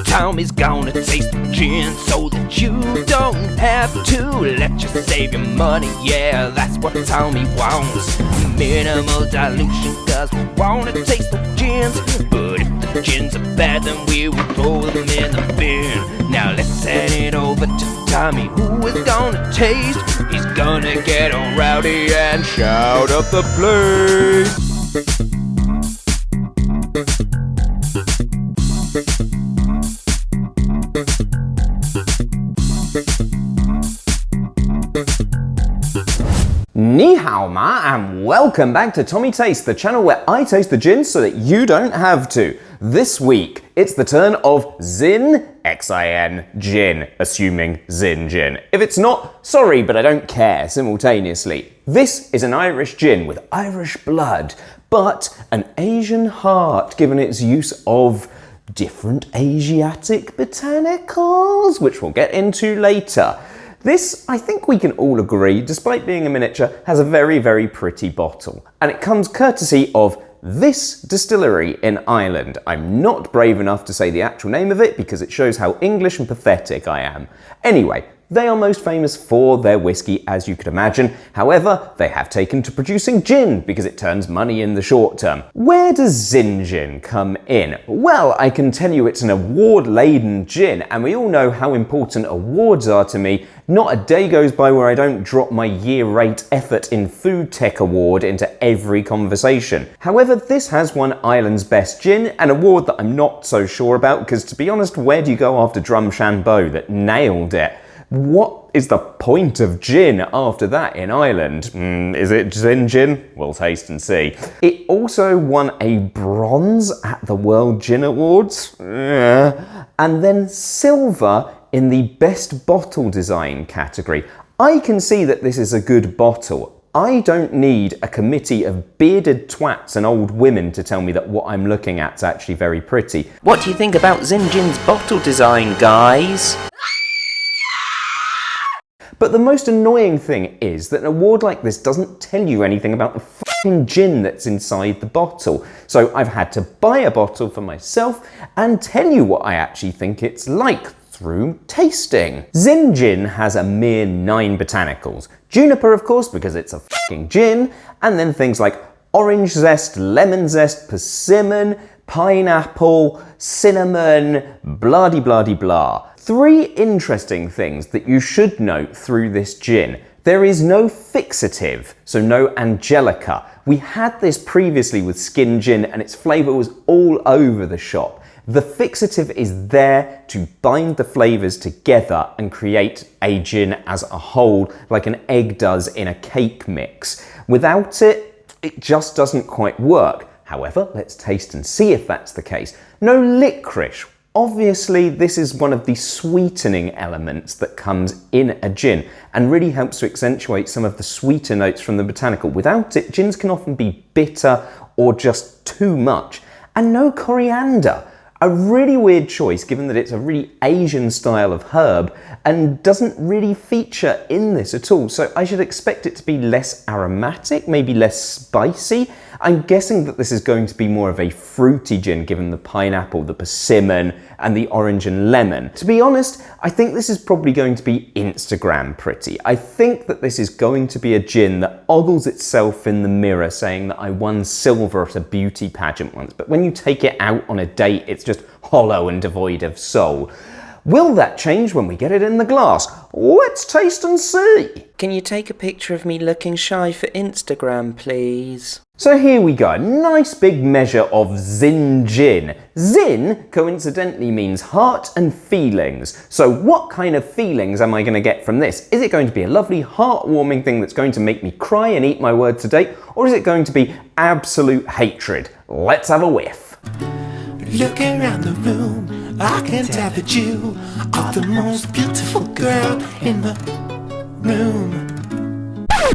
Tommy's gonna taste the gin so that you don't have to. Let you save your money, yeah, that's what Tommy wants. Minimal dilution, cause we wanna taste the gins. But if the gins are bad, then we will throw them in the bin. Now let's hand it over to Tommy, who is gonna taste. He's gonna get all rowdy and shout up the place. Ni hao ma, and welcome back to Tommy Taste, the channel where I taste the gin so that you don't have to. This week, it's the turn of Xin, X-I-N, Gin, assuming Xin Gin. If it's not, sorry, but I don't care, simultaneously. This is an Irish gin with Irish blood, but an Asian heart, given its use of different Asiatic botanicals, which we'll get into later. This, I think we can all agree, despite being a miniature, has a very, very pretty bottle. And it comes courtesy of this distillery in Ireland. I'm not brave enough to say the actual name of it because it shows how English and pathetic I am. Anyway, they are most famous for their whiskey, as you could imagine. However, they have taken to producing gin because it turns money in the short term. Where does Xin Gin come in? Well, I can tell you it's an award-laden gin, and we all know how important awards are to me. Not a day goes by where I don't drop my year-rate effort in food tech award into every conversation. However, this has won Ireland's best gin, an award that I'm not so sure about because, to be honest, where do you go after Drumshanbo that nailed it? What is the point of gin after that in Ireland? Is it Xin Gin? We'll taste and see. It also won a bronze at the World Gin Awards, and then silver in the Best Bottle Design category. I can see that this is a good bottle. I don't need a committee of bearded twats and old women to tell me that what I'm looking at is actually very pretty. What do you think about Xin Gin's bottle design, guys? But the most annoying thing is that an award like this doesn't tell you anything about the fucking gin that's inside the bottle. So I've had to buy a bottle for myself and tell you what I actually think it's like through tasting. Xin Gin has a mere 9 botanicals. Juniper, of course, because it's a fucking gin, and then things like orange zest, lemon zest, persimmon, pineapple, cinnamon, blah-de-blah-de-blah. 3 interesting things that you should note through this gin. There is no fixative, so no Angelica. We had this previously with Xin Gin and its flavour was all over the shop. The fixative is there to bind the flavours together and create a gin as a whole, like an egg does in a cake mix. Without it, it just doesn't quite work. However, let's taste and see if that's the case. No licorice. Obviously, this is one of the sweetening elements that comes in a gin and really helps to accentuate some of the sweeter notes from the botanical. Without it, gins can often be bitter or just too much. And no coriander. A really weird choice given that it's a really Asian style of herb and doesn't really feature in this at all. So I should expect it to be less aromatic, maybe less spicy. I'm guessing that this is going to be more of a fruity gin given the pineapple, the persimmon, and the orange and lemon. To be honest, I think this is probably going to be Instagram pretty. I think that this is going to be a gin that ogles itself in the mirror saying that I won silver at a beauty pageant once, but when you take it out on a date, it's just hollow and devoid of soul. Will that change when we get it in the glass? Let's taste and see. Can you take a picture of me looking shy for Instagram, please? So here we go, a nice big measure of Xin Gin. Xin coincidentally means heart and feelings. So what kind of feelings am I going to get from this? Is it going to be a lovely heartwarming thing that's going to make me cry and eat my words to date? Or is it going to be absolute hatred? Let's have a whiff. Look around the room, I can tell that you are the most beautiful girl in the room.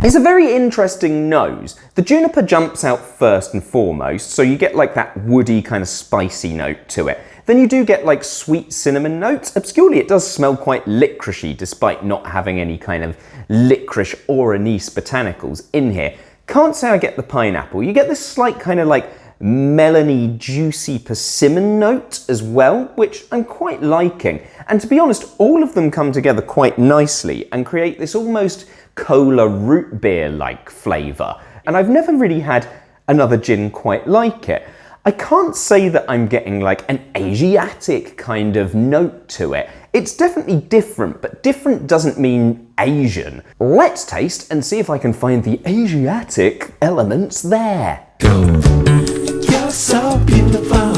It's a very interesting nose. The juniper jumps out first and foremost, so you get like that woody kind of spicy note to it. Then you do get like sweet cinnamon notes. Obscurely it does smell quite licoricey despite not having any kind of licorice or anise botanicals in here. Can't say I get the pineapple. You get this slight kind of like melony, juicy persimmon note as well, which I'm quite liking. And to be honest, all of them come together quite nicely and create this almost cola root beer-like flavour. And I've never really had another gin quite like it. I can't say that I'm getting like an Asiatic kind of note to it. It's definitely different, but different doesn't mean Asian. Let's taste and see if I can find the Asiatic elements there. You're so beautiful.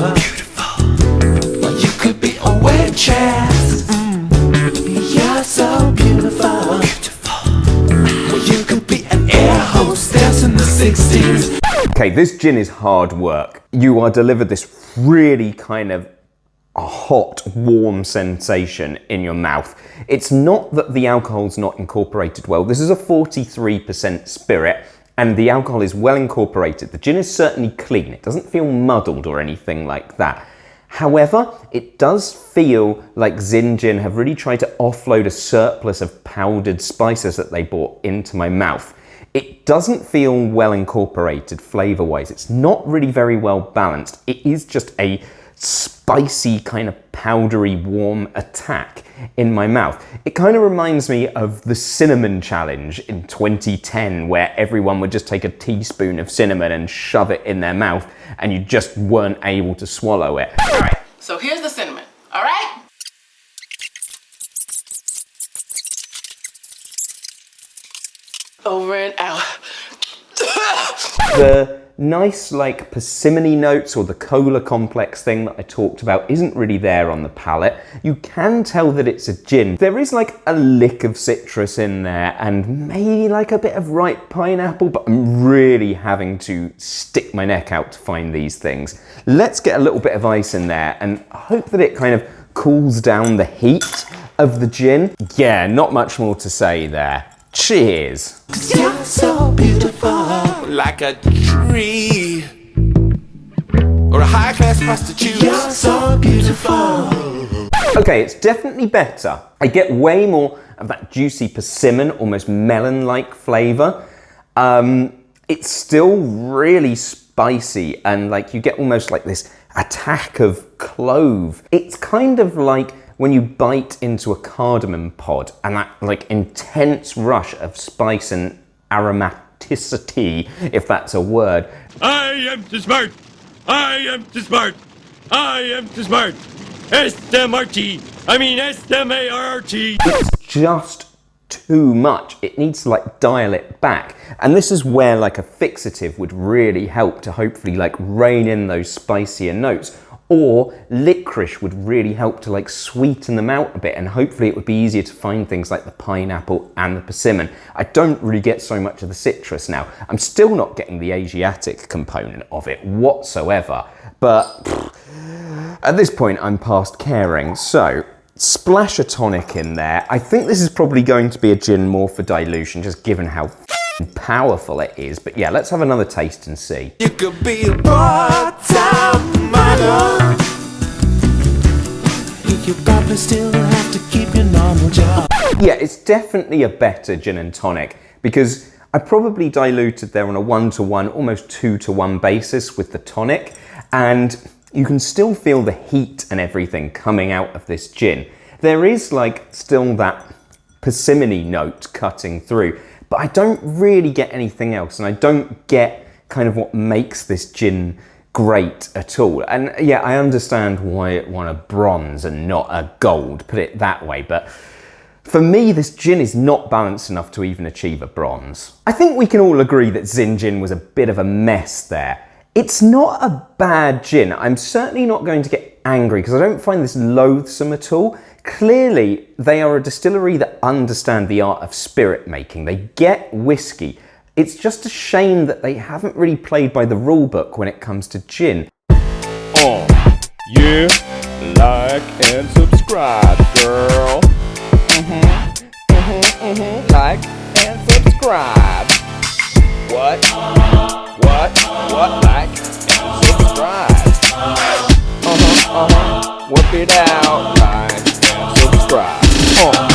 Well, you could be a waitress. You're so beautiful. Well, you could be an air hostess in the 60s. Okay, this gin is hard work. You are delivered this really kind of a hot, warm sensation in your mouth. It's not that the alcohol's not incorporated well. This is a 43% spirit, and the alcohol is well incorporated. The gin is certainly clean. It doesn't feel muddled or anything like that. However, it does feel like Xin Gin have really tried to offload a surplus of powdered spices that they brought into my mouth. It doesn't feel well incorporated flavour-wise. It's not really very well balanced. It is just a spicy kind of powdery warm attack in my mouth. It kind of reminds me of the cinnamon challenge in 2010 where everyone would just take a teaspoon of cinnamon and shove it in their mouth and you just weren't able to swallow it. All right, so here's the cinnamon, all right? Over and out. The nice like persimmony notes or the cola complex thing that I talked about isn't really there on the palate. You can tell that it's a gin. There is like a lick of citrus in there and maybe like a bit of ripe pineapple, but I'm really having to stick my neck out to find these things. Let's get a little bit of ice in there and hope that it kind of cools down the heat of the gin. Yeah, not much more to say there. Cheers. 'Cause you're so beautiful. Like a tree or a high-class prostitute. You're so beautiful. Okay, it's definitely better. I get way more of that juicy persimmon, almost melon-like flavour. It's still really spicy and like you get almost like this attack of clove. It's kind of like when you bite into a cardamom pod and that like intense rush of spice and aromaticity, if that's a word. I am too smart. I am too smart. I am too smart. S-M-R-T. I mean S-M-A-R-T. It's just too much. It needs to like dial it back. And this is where like a fixative would really help to hopefully like rein in those spicier notes. Or licorice would really help to like sweeten them out a bit and hopefully it would be easier to find things like the pineapple and the persimmon. I don't really get so much of the citrus now. I'm still not getting the Asiatic component of it whatsoever, but at this point I'm past caring. So splash a tonic in there. I think this is probably going to be a gin more for dilution just given how powerful it is, but yeah, let's have another taste and see. You could be a part-time model. You probably still have to keep your normal job. Yeah, it's definitely a better gin and tonic because I probably diluted there on a 1-to-1, almost 2-to-1 basis with the tonic, and you can still feel the heat and everything coming out of this gin. There is like still that persimmony note cutting through, but I don't really get anything else, and I don't get kind of what makes this gin great at all. And yeah, I understand why it won a bronze and not a gold, put it that way, but for me, this gin is not balanced enough to even achieve a bronze. I think we can all agree that Xin Gin was a bit of a mess there. It's not a bad gin. I'm certainly not going to get angry because I don't find this loathsome at all. Clearly, they are a distillery that understand the art of spirit making. They get whiskey. It's just a shame that they haven't really played by the rule book when it comes to gin. Yeah, like and subscribe, girl. Like and subscribe. What? Like and subscribe. Whip it out. Like and subscribe.